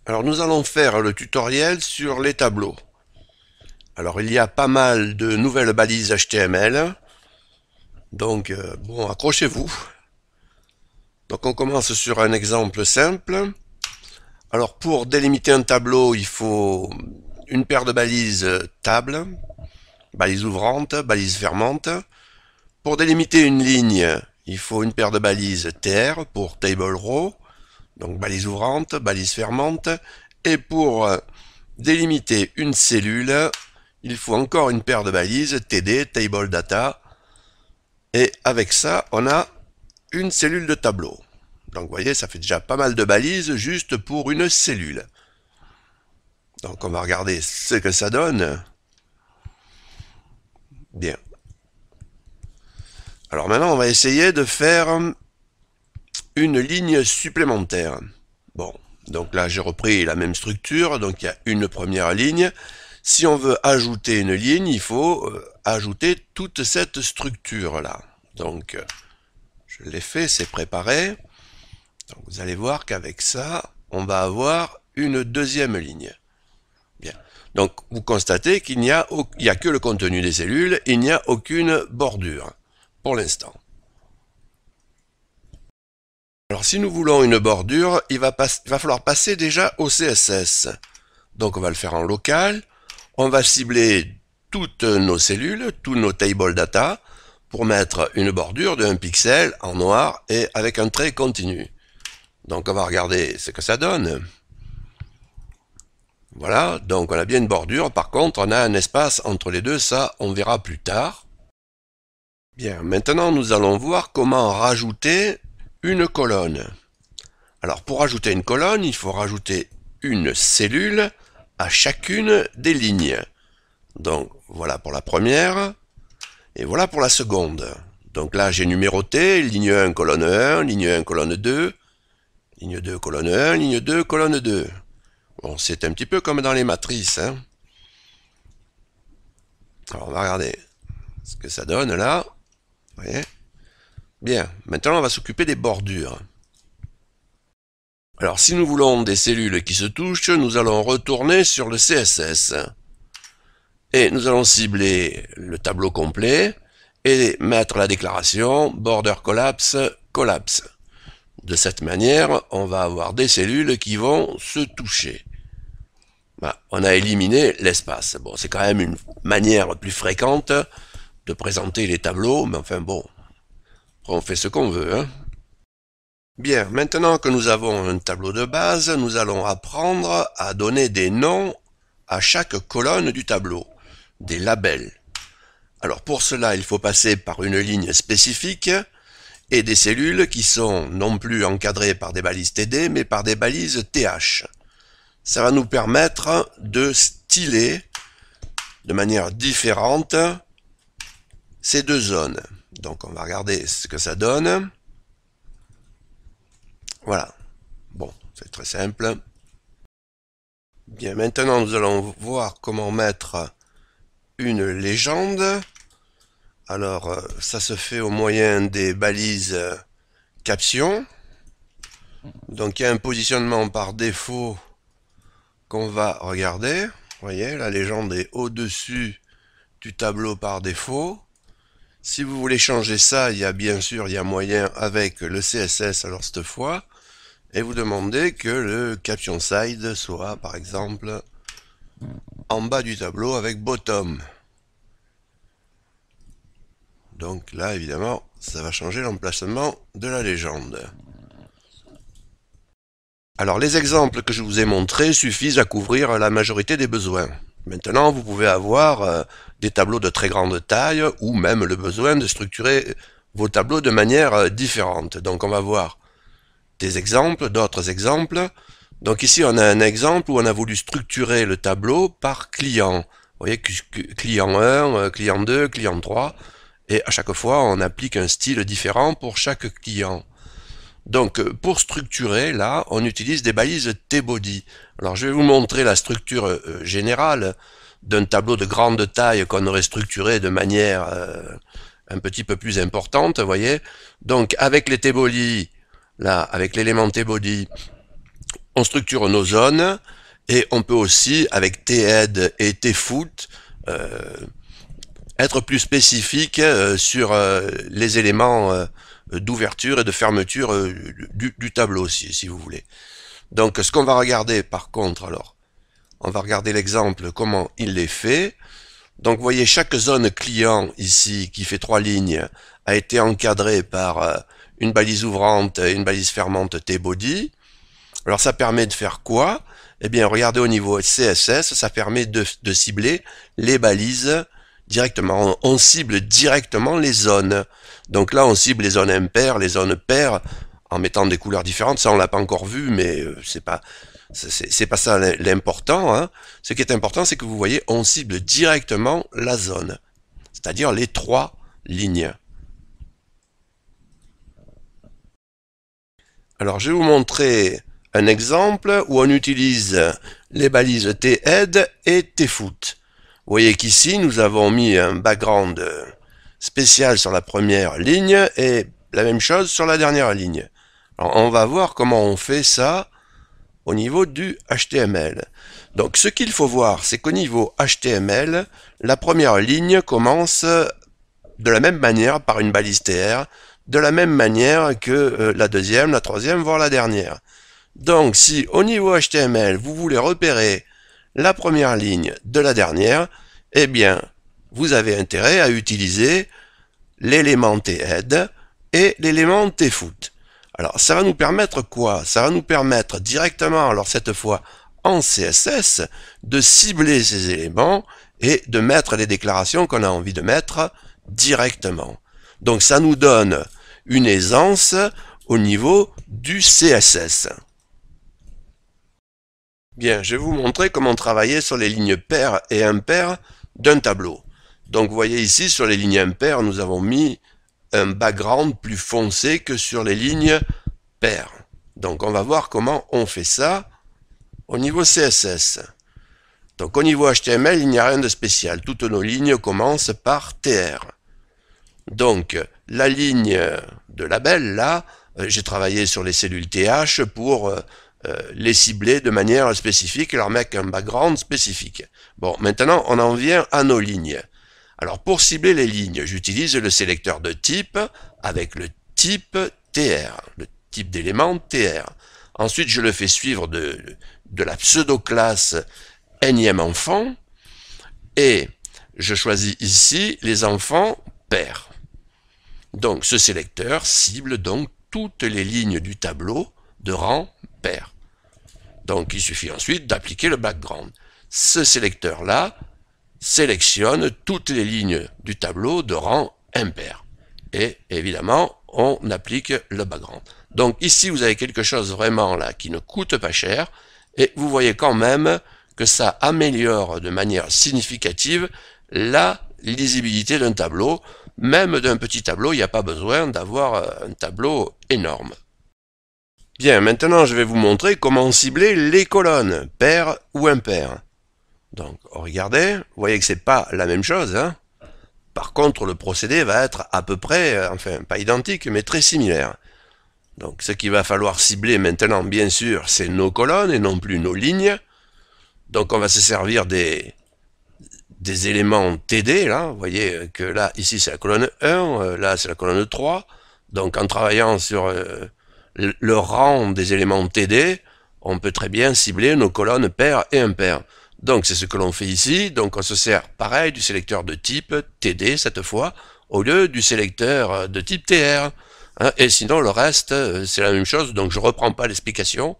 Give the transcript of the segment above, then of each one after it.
Alors nous allons faire le tutoriel sur les tableaux. Alors il y a pas mal de nouvelles balises HTML, donc bon, accrochez-vous. Donc on commence sur un exemple simple. Alors pour délimiter un tableau, il faut une paire de balises table, balises ouvrantes, balises fermantes. Pour délimiter une ligne, il faut une paire de balises TR pour table row, donc balises ouvrantes, balises fermantes. Et pour délimiter une cellule, il faut encore une paire de balises TD, Table Data, et avec ça, on a une cellule de tableau. Donc vous voyez, ça fait déjà pas mal de balises juste pour une cellule. Donc on va regarder ce que ça donne. Bien. Alors maintenant, on va essayer de faire une ligne supplémentaire. Bon, donc là j'ai repris la même structure, donc il y a une première ligne. Si on veut ajouter une ligne, il faut ajouter toute cette structure-là. Donc, je l'ai fait, c'est préparé. Donc, vous allez voir qu'avec ça, on va avoir une deuxième ligne. Bien. Donc, vous constatez qu'il n'y a, que le contenu des cellules, il n'y a aucune bordure, pour l'instant. Alors, si nous voulons une bordure, il va falloir passer déjà au CSS. Donc, on va le faire en local. On va cibler toutes nos cellules, tous nos table data, pour mettre une bordure de 1 pixel en noir et avec un trait continu. Donc on va regarder ce que ça donne. Voilà, donc on a bien une bordure, par contre on a un espace entre les deux, ça on verra plus tard. Bien, maintenant nous allons voir comment rajouter une colonne. Alors pour rajouter une colonne, il faut rajouter une cellule à chacune des lignes. Donc voilà pour la première, et voilà pour la seconde. Donc là j'ai numéroté, ligne 1, colonne 1, ligne 1, colonne 2, ligne 2, colonne 1, ligne 2, colonne 2. Bon, c'est un petit peu comme dans les matrices. Hein. Alors on va regarder ce que ça donne là. Vous voyez ? Bien, maintenant on va s'occuper des bordures. Alors si nous voulons des cellules qui se touchent, nous allons retourner sur le CSS. Et nous allons cibler le tableau complet et mettre la déclaration border collapse, collapse. De cette manière, on va avoir des cellules qui vont se toucher. Bah, on a éliminé l'espace. Bon, c'est quand même une manière plus fréquente de présenter les tableaux, mais enfin bon, on fait ce qu'on veut. Hein. Bien, maintenant que nous avons un tableau de base, nous allons apprendre à donner des noms à chaque colonne du tableau, des labels. Alors pour cela, il faut passer par une ligne spécifique et des cellules qui sont non plus encadrées par des balises TD, mais par des balises TH. Ça va nous permettre de styler de manière différente ces deux zones. Donc on va regarder ce que ça donne. Voilà. Bon, c'est très simple. Bien, maintenant nous allons voir comment mettre une légende. Alors, ça se fait au moyen des balises caption. Donc il y a un positionnement par défaut qu'on va regarder. Vous voyez, la légende est au-dessus du tableau par défaut. Si vous voulez changer ça, il y a bien sûr, il y a moyen avec le CSS alors cette fois. Et vous demandez que le caption side soit par exemple en bas du tableau avec bottom. Donc là évidemment, ça va changer l'emplacement de la légende. Alors les exemples que je vous ai montrés suffisent à couvrir la majorité des besoins. Maintenant, vous pouvez avoir des tableaux de très grande taille ou même le besoin de structurer vos tableaux de manière différente. Donc on va voir des exemples, d'autres exemples. Donc ici on a un exemple où on a voulu structurer le tableau par client. Vous voyez, client 1, client 2, client 3. Et à chaque fois on applique un style différent pour chaque client. Donc pour structurer, là, on utilise des balises T-body. Alors je vais vous montrer la structure générale d'un tableau de grande taille qu'on aurait structuré de manière un petit peu plus importante, vous voyez. Donc avec les T-body, là, avec l'élément T-body, on structure nos zones et on peut aussi, avec THEAD et TFoot, être plus spécifique sur les éléments d'ouverture et de fermeture du tableau aussi, si vous voulez. Donc ce qu'on va regarder par contre, alors, on va regarder l'exemple, comment il est fait. Donc vous voyez, chaque zone client ici, qui fait 3 lignes, a été encadrée par une balise ouvrante et une balise fermante T-body. Alors ça permet de faire quoi? Eh bien, regardez au niveau CSS, ça permet de cibler les balises directement. On cible directement les zones. Donc là, on cible les zones impaires, les zones paires, en mettant des couleurs différentes. Ça, on l'a pas encore vu, mais c'est pas ça l'important. Hein. Ce qui est important, c'est que vous voyez, on cible directement la zone, c'est-à-dire les 3 lignes. Alors, je vais vous montrer un exemple où on utilise les balises THEAD et TFoot. Vous voyez qu'ici, nous avons mis un background spécial sur la première ligne et la même chose sur la dernière ligne. Alors, on va voir comment on fait ça au niveau du HTML. Donc, ce qu'il faut voir, c'est qu'au niveau HTML, la première ligne commence de la même manière par une balise TR, de la même manière que la deuxième, la troisième, voire la dernière. Donc, si au niveau HTML, vous voulez repérer la première ligne de la dernière, eh bien, vous avez intérêt à utiliser l'élément THEAD et l'élément TFoot. Alors, ça va nous permettre quoi? Ça va nous permettre directement, alors cette fois en CSS, de cibler ces éléments et de mettre les déclarations qu'on a envie de mettre directement. Donc, ça nous donne une aisance au niveau du CSS. Bien, je vais vous montrer comment travailler sur les lignes paires et impaires d'un tableau. Donc vous voyez ici, sur les lignes impaires, nous avons mis un background plus foncé que sur les lignes paires. Donc on va voir comment on fait ça au niveau CSS. Donc au niveau HTML, il n'y a rien de spécial. Toutes nos lignes commencent par TR. Donc la ligne de label, là, j'ai travaillé sur les cellules TH pour les cibler de manière spécifique et leur mettre un background spécifique. Bon, maintenant on en vient à nos lignes. Alors pour cibler les lignes, j'utilise le sélecteur de type avec le type TR, le type d'élément TR. Ensuite, je le fais suivre de la pseudo-classe énième enfant et je choisis ici les enfants pairs. Donc ce sélecteur cible donc toutes les lignes du tableau de rang pair. Donc il suffit ensuite d'appliquer le background. Ce sélecteur-là sélectionne toutes les lignes du tableau de rang impair. Et évidemment, on applique le background. Donc ici, vous avez quelque chose vraiment là qui ne coûte pas cher, et vous voyez quand même que ça améliore de manière significative la lisibilité d'un tableau. Même d'un petit tableau, il n'y a pas besoin d'avoir un tableau énorme. Bien, maintenant je vais vous montrer comment cibler les colonnes, paires ou impaires. Donc, regardez, vous voyez que c'est pas la même chose, hein. Par contre, le procédé va être à peu près, enfin, pas identique, mais très similaire. Donc, ce qu'il va falloir cibler maintenant, bien sûr, c'est nos colonnes et non plus nos lignes. Donc, on va se servir des éléments TD, là. Vous voyez que là, ici, c'est la colonne 1, là, c'est la colonne 3. Donc, en travaillant sur le rang des éléments TD, on peut très bien cibler nos colonnes paires et impaires. Donc c'est ce que l'on fait ici, donc on se sert pareil du sélecteur de type TD cette fois, au lieu du sélecteur de type TR. Hein, et sinon le reste c'est la même chose, donc je ne reprends pas l'explication,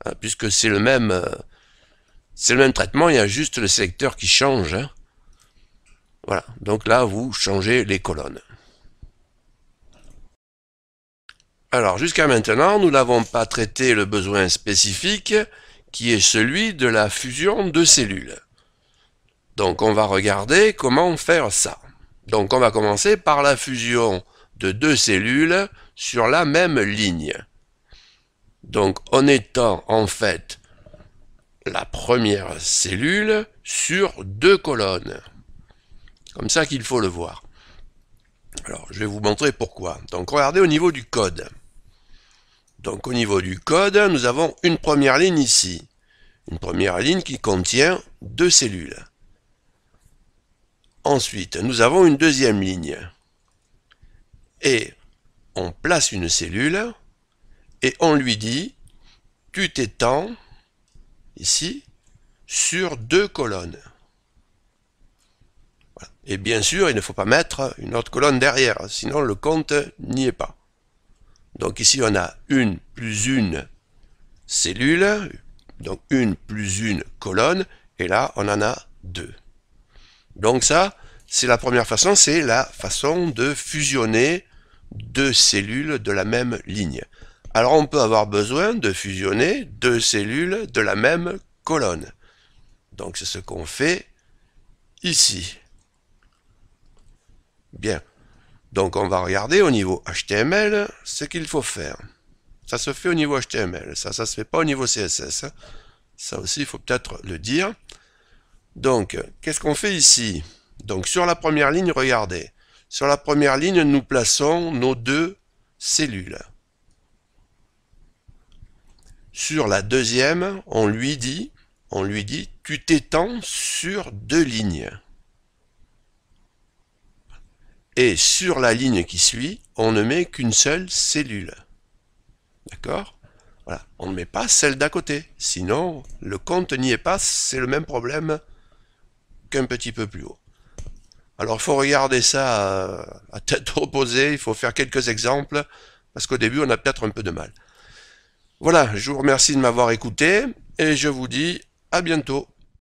hein, puisque c'est le même traitement, il y a juste le sélecteur qui change. Hein. Voilà, donc là vous changez les colonnes. Alors jusqu'à maintenant, nous n'avons pas traité le besoin spécifique, qui est celui de la fusion de cellules. Donc on va regarder comment faire ça. Donc on va commencer par la fusion de 2 cellules sur la même ligne. Donc en étant en fait la première cellule sur 2 colonnes. Comme ça qu'il faut le voir. Alors je vais vous montrer pourquoi. Donc regardez au niveau du code. Donc au niveau du code, nous avons une première ligne ici. Une première ligne qui contient 2 cellules. Ensuite, nous avons une deuxième ligne. Et on place une cellule et on lui dit « Tu t'étends ici sur 2 colonnes ». Voilà. Et bien sûr, il ne faut pas mettre une autre colonne derrière, sinon le compte n'y est pas. Donc ici, on a une plus une cellule, donc une plus une colonne, et là, on en a 2. Donc ça, c'est la première façon, c'est la façon de fusionner 2 cellules de la même ligne. Alors on peut avoir besoin de fusionner 2 cellules de la même colonne. Donc c'est ce qu'on fait ici. Bien. Donc on va regarder au niveau HTML ce qu'il faut faire. Ça se fait au niveau HTML, ça se fait pas au niveau CSS. Ça aussi, il faut peut-être le dire. Donc, qu'est-ce qu'on fait ici? Donc sur la première ligne, regardez. Sur la première ligne, nous plaçons nos 2 cellules. Sur la deuxième, on lui dit, tu t'étends sur 2 lignes. Et sur la ligne qui suit, on ne met qu'une seule cellule. D'accord? Voilà. On ne met pas celle d'à côté. Sinon, le compte n'y est pas, c'est le même problème qu'un petit peu plus haut. Alors, il faut regarder ça à tête reposée, il faut faire quelques exemples, parce qu'au début, on a peut-être un peu de mal. Voilà, je vous remercie de m'avoir écouté, et je vous dis à bientôt.